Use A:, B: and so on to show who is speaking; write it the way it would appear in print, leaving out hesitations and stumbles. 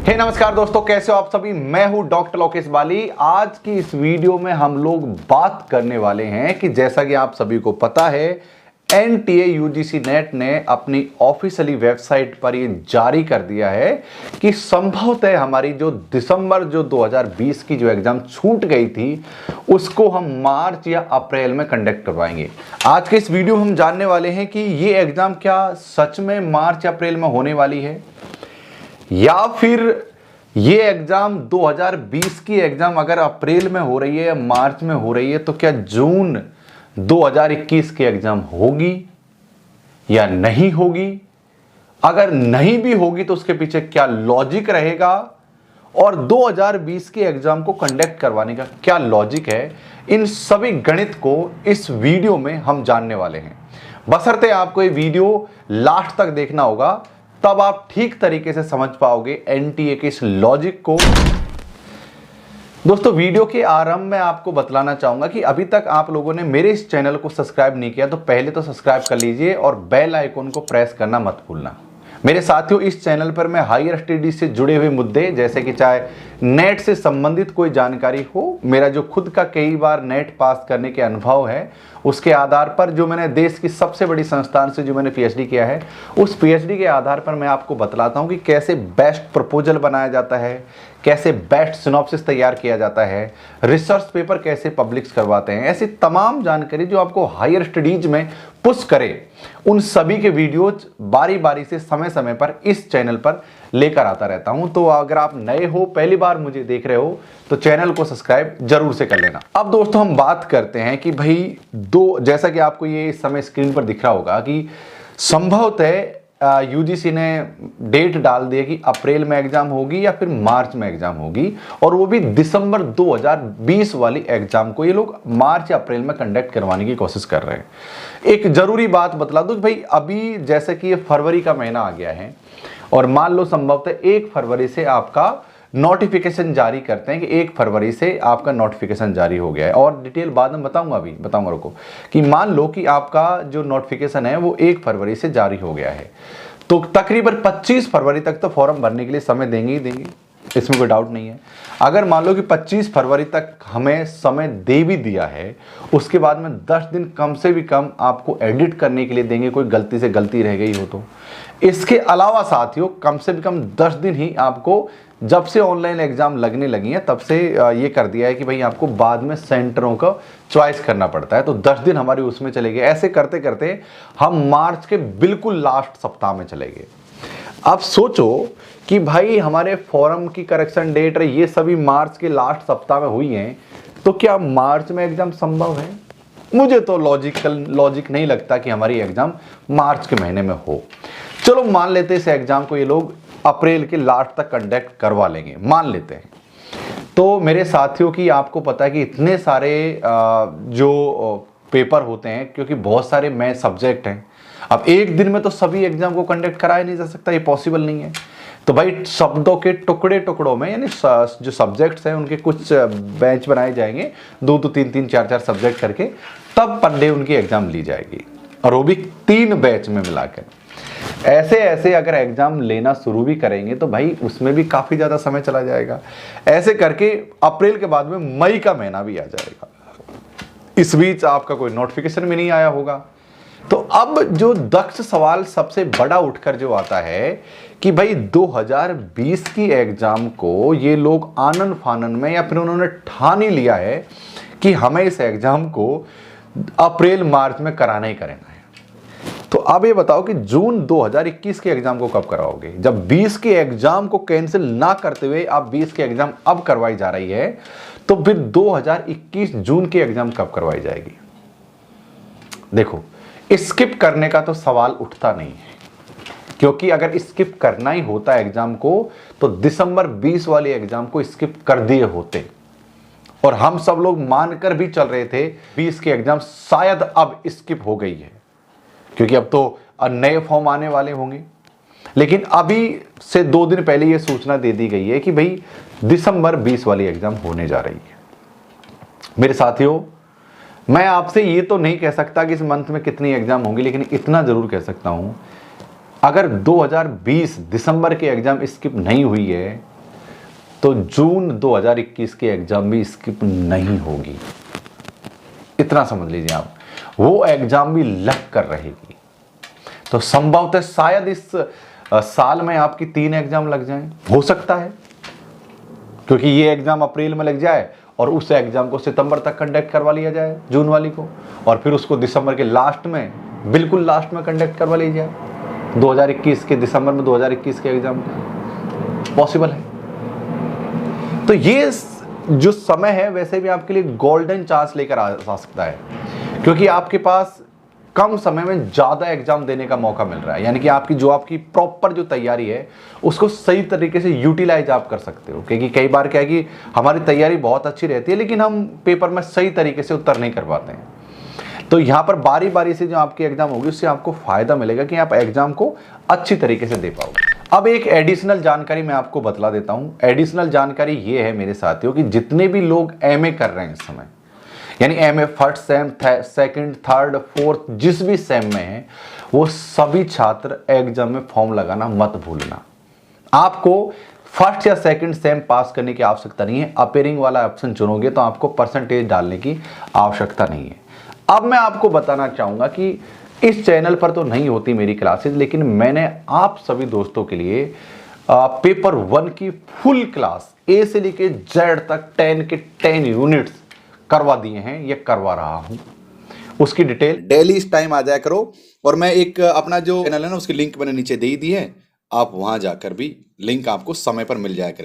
A: नमस्कार दोस्तों, कैसे हो आप सभी। मैं हूं डॉक्टर लोकेश बाली। आज की इस वीडियो में हम लोग बात करने वाले हैं कि जैसा कि आप सभी को पता है, एनटीए यूजीसी नेट ने अपनी ऑफिशियली वेबसाइट पर ये जारी कर दिया है कि संभवतः हमारी जो दिसंबर 2020 की जो एग्जाम छूट गई थी उसको हम मार्च या अप्रैल में कंडक्ट करवाएंगे। आज के इस वीडियो में हम जानने वाले हैं कि ये एग्जाम क्या सच में मार्च या अप्रैल में होने वाली है, या फिर ये एग्जाम 2020 की एग्जाम अगर अप्रैल में हो रही है या मार्च में हो रही है तो क्या जून 2021 की एग्जाम होगी या नहीं होगी। अगर नहीं भी होगी तो उसके पीछे क्या लॉजिक रहेगा और 2020 की एग्जाम को कंडक्ट करवाने का क्या लॉजिक है, इन सभी गणित को इस वीडियो में हम जानने वाले हैं। बशर्ते आपको ये वीडियो लास्ट तक देखना होगा, तब आप ठीक तरीके से समझ पाओगे एनटीए के इस लॉजिक को। दोस्तों, वीडियो के आरंभ में आपको बतलाना चाहूंगा कि अभी तक आप लोगों ने मेरे इस चैनल को सब्सक्राइब नहीं किया तो पहले तो सब्सक्राइब कर लीजिए और बेल आइकन को प्रेस करना मत भूलना। मेरे साथियों, इस चैनल पर मैं हायर स्टडीज से जुड़े हुए मुद्दे, जैसे कि चाहे नेट से संबंधित कोई जानकारी हो, मेरा जो खुद का कई बार नेट पास करने के अनुभव है, उसके आधार पर जो मैंने देश की सबसे बड़ी संस्थान से जो मैंने पीएचडी किया है, उस पीएचडी के आधार पर मैं आपको बतलाता हूं कि कैसे बेस्ट प्रपोजल बनाया जाता है, कैसे बेस्ट सिनॉप्सिस तैयार किया जाता है, रिसर्च पेपर कैसे पब्लिश करवाते हैं। ऐसी तमाम जानकारी जो आपको हायर स्टडीज में पुश करे, उन सभी के वीडियोज बारी बारी से समय समय पर इस चैनल पर लेकर आता रहता हूं। तो अगर आप नए हो, पहली बार मुझे देख रहे हो, तो चैनल को सब्सक्राइब जरूर से कर लेना। अब दोस्तों, हम बात करते हैं कि भाई जैसा कि आपको ये इस समय स्क्रीन पर दिख रहा होगा कि संभवतः यूजीसी ने डेट डाल दिया कि अप्रैल में एग्जाम होगी या फिर मार्च में एग्जाम होगी, और वो भी दिसंबर 2020 वाली एग्जाम को ये लोग मार्च या अप्रैल में कंडक्ट करवाने की कोशिश कर रहे हैं। एक जरूरी बात बतला दूं भाई, अभी जैसे कि ये फरवरी का महीना आ गया है और मान लो संभवतः 1 फरवरी से आपका नोटिफिकेशन जारी करते हैं कि 1 फरवरी से आपका नोटिफिकेशन जारी हो गया है, और डिटेल बाद में बताऊंगा रुको, कि मान लो कि आपका जो नोटिफिकेशन है वो 1 फरवरी से जारी हो गया है, तो तकरीबन 25 फरवरी तक तो फॉर्म भरने के लिए समय देंगे ही देंगे, इसमें कोई डाउट नहीं है। अगर मान लो कि 25 फरवरी तक हमें समय दे भी दिया है, उसके बाद में 10 दिन कम से भी कम आपको एडिट करने के लिए देंगे, कोई गलती से गलती रह गई हो तो। इसके अलावा साथियों, कम से कम 10 दिन ही आपको, जब से ऑनलाइन एग्जाम लगने लगी है तब से ये कर दिया है कि भाई आपको बाद में सेंटरों का चॉइस करना पड़ता है, तो 10 दिन हमारे उसमें चले गए। ऐसे करते करते हम मार्च के बिल्कुल लास्ट सप्ताह में चले गए। अब सोचो कि भाई हमारे फॉर्म की करेक्शन डेट रही, ये सभी मार्च के लास्ट सप्ताह में हुई हैं, तो क्या मार्च में एग्जाम संभव है? मुझे तो लॉजिक नहीं लगता कि हमारी एग्जाम मार्च के महीने में हो। चलो मान लेते हैं इस एग्जाम को ये लोग अप्रैल के लास्ट तक कंडक्ट करवा लेंगे, मान लेते हैं। तो मेरे साथियों की आपको पता है कि इतने सारे जो पेपर होते हैं, क्योंकि बहुत सारे मैथ सब्जेक्ट हैं, अब एक दिन में तो सभी एग्जाम को कंडक्ट कराया नहीं जा सकता, ये पॉसिबल नहीं है। तो भाई शब्दों के टुकड़ों में, यानी जो सब्जेक्ट्स हैं उनके कुछ बैच बनाए जाएंगे, 2 3 4 सब्जेक्ट करके, तब पर डे उनकी एग्जाम ली जाएगी, और वो भी 3 बैच में मिलाकर। ऐसे अगर एग्जाम लेना शुरू भी करेंगे तो भाई उसमें भी काफी ज्यादा समय चला जाएगा। ऐसे करके अप्रैल के बाद में मई का महीना भी आ जाएगा, इस बीच आपका कोई नोटिफिकेशन भी नहीं आया होगा। तो अब जो दक्ष सवाल सबसे बड़ा उठकर जो आता है कि भाई 2020 की एग्जाम को ये लोग आनन फानन में, या फिर उन्होंने ठान ही लिया है कि हमें इस एग्जाम को अप्रैल मार्च में कराना ही कराना है। तो अब ये बताओ कि जून 2021 के एग्जाम को कब कराओगे? जब 20 के एग्जाम को कैंसिल ना करते हुए आप 20 के एग्जाम अब करवाई जा रही है, तो फिर 2021 जून की एग्जाम कब करवाई जाएगी? देखो, स्किप करने का तो सवाल उठता नहीं है, क्योंकि अगर स्किप करना ही होता एग्जाम को तो दिसंबर 20 वाली एग्जाम को स्किप कर दिए होते, और हम सब लोग मानकर भी चल रहे थे 20 की एग्जाम शायद अब स्किप हो गई है, क्योंकि अब तो नए फॉर्म आने वाले होंगे। लेकिन अभी से 2 दिन पहले यह सूचना दे दी गई है कि भाई दिसंबर 20 वाली एग्जाम होने जा रही है। मेरे साथियों, मैं आपसे ये तो नहीं कह सकता कि इस मंथ में कितनी एग्जाम होंगी, लेकिन इतना जरूर कह सकता हूं, अगर 2020 दिसंबर की एग्जाम स्किप नहीं हुई है तो जून 2021 के एग्जाम भी स्किप नहीं होगी, इतना समझ लीजिए आप। वो एग्जाम भी लग कर रहेगी। तो संभवतः शायद इस साल में आपकी 3 एग्जाम लग जाएं, हो सकता है, क्योंकि ये एग्जाम अप्रैल में लग जाए और उस एग्जाम को सितंबर तक कंडक्ट करवा लिया जाए, जून वाली को, और फिर उसको दिसंबर के लास्ट में, बिल्कुल लास्ट में कंडक्ट करवा ली जाए 2021 के दिसंबर में 2021 के एग्जाम पॉसिबल है। तो ये जो समय है वैसे भी आपके लिए गोल्डन चांस लेकर आ सकता है, क्योंकि आपके पास कम समय में ज़्यादा एग्जाम देने का मौका मिल रहा है। यानी कि आपकी प्रॉपर जो तैयारी है उसको सही तरीके से यूटिलाइज आप कर सकते हो। क्योंकि कई बार क्या है कि हमारी तैयारी बहुत अच्छी रहती है लेकिन हम पेपर में सही तरीके से उत्तर नहीं कर पाते हैं। तो यहाँ पर बारी बारी से जो आपकी एग्जाम होगी उससे आपको फायदा मिलेगा कि आप एग्जाम को अच्छी तरीके से दे पाओगे। अब एक एडिशनल जानकारी मैं आपको बतला देता हूँ। एडिशनल जानकारी ये है मेरे साथियों कि जितने भी लोग एमए कर रहे हैं इस समय, यानी MA first sem, second, third, fourth, जिस भी सेम में है, वो सभी छात्र एग्जाम में फॉर्म लगाना मत भूलना। आपको फर्स्ट या सेकंड सेम पास करने की आवश्यकता नहीं है। अपेयरिंग वाला ऑप्शन चुनोगे तो आपको परसेंटेज डालने की आवश्यकता नहीं है। अब मैं आपको बताना चाहूंगा कि इस चैनल पर तो नहीं होती मेरी क्लासेस, लेकिन मैंने आप सभी दोस्तों के लिए पेपर 1 की फुल क्लास ए से लेके जेड तक 10 के 10 यूनिट्स करवा दिए हैं, ये करवा रहा हूं। उसकी डिटेल डेली इस टाइम आ जाया करो, और मैं एक अपना जो चैनल है ना उसकी लिंक मैंने नीचे दे ही दी है, आप वहां जाकर भी लिंक आपको समय पर मिल जाया करेगी।